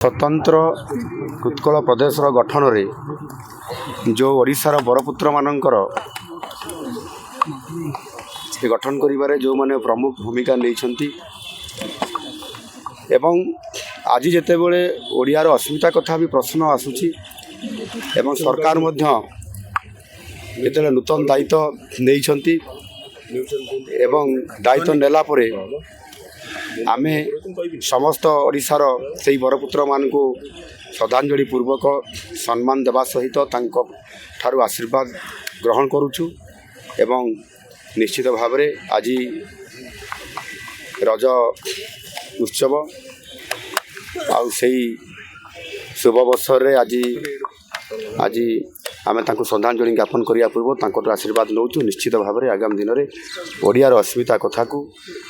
स्वतंत्र उत्कल प्रदेश गठन रे जो ओडिशार बरपुत्र मानकर गठन करिबारे जो माने प्रमुख भूमिका नहीं एवं आज जिते बड़े ओडियार अस्मिता कथा भी प्रश्न आसूची एवं सरकार जिते नूतन दायित्व नहीं एवं दायित्व नेला परे आमे समस्त ओडिशार से बरपुत्र मान को श्रद्धांजलि पूर्वक सम्मान देवा सहित ठारू आशीर्वाद ग्रहण करुचु एवं निश्चित भाव में आज रज उत्सव शुभ अवसर रे आज आमे तांको श्रद्धांजलि ज्ञापन करिया पूर्व आशीर्वाद नौचु। निश्चित भाव में आगामी दिन में ओडियार अस्मिता कथा को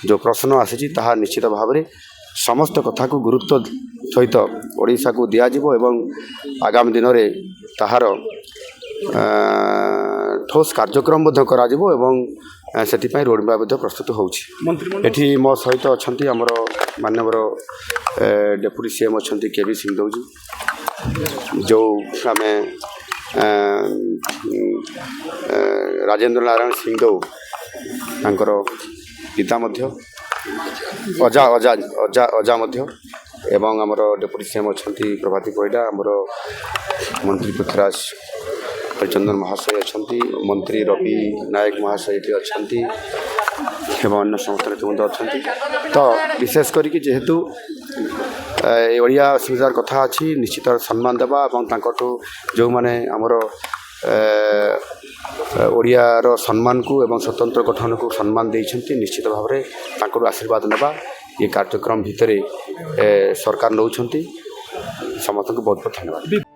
जो प्रश्न आसी ताहा निश्चित भाव में समस्त कथा को गुरुत्व सहित ओडिशा को दियाजिबो एवं आगामी दिन में ताहार ठोस कार्यक्रम कराजिबो एवं से रोडमैप प्रस्तुत होठी मो सहित अच्छा आमर मानवर डेप्यूटी सीएम अच्छा केवी सिंहदेव जी जो आम राजेंद्र नारायण सिंहदेव तांकर पिता अजा अजा अजा अजा एवं आमर डेप्यूटी सीएम अच्छा प्रभाती परिडा आमर मंत्री पृथ्वीराज हरिचंदन महाशय अच्छा मंत्री रवि नायक महाशय ये अच्छा एवं अन्य समस्त नेतृवृंद अच्छा तो विशेष करी जेहेतु ओडिया अस्मितार कथा अच्छी निश्चित सम्मान देवा जो माने आमर ओडियार सम्मान को एवं स्वतंत्र गठन को सम्मान देइछन्ति निश्चित भाव में आशीर्वाद नेबा ये कार्यक्रम भितर सरकार नौछन्ति समस्त को बहुत बहुत धन्यवाद।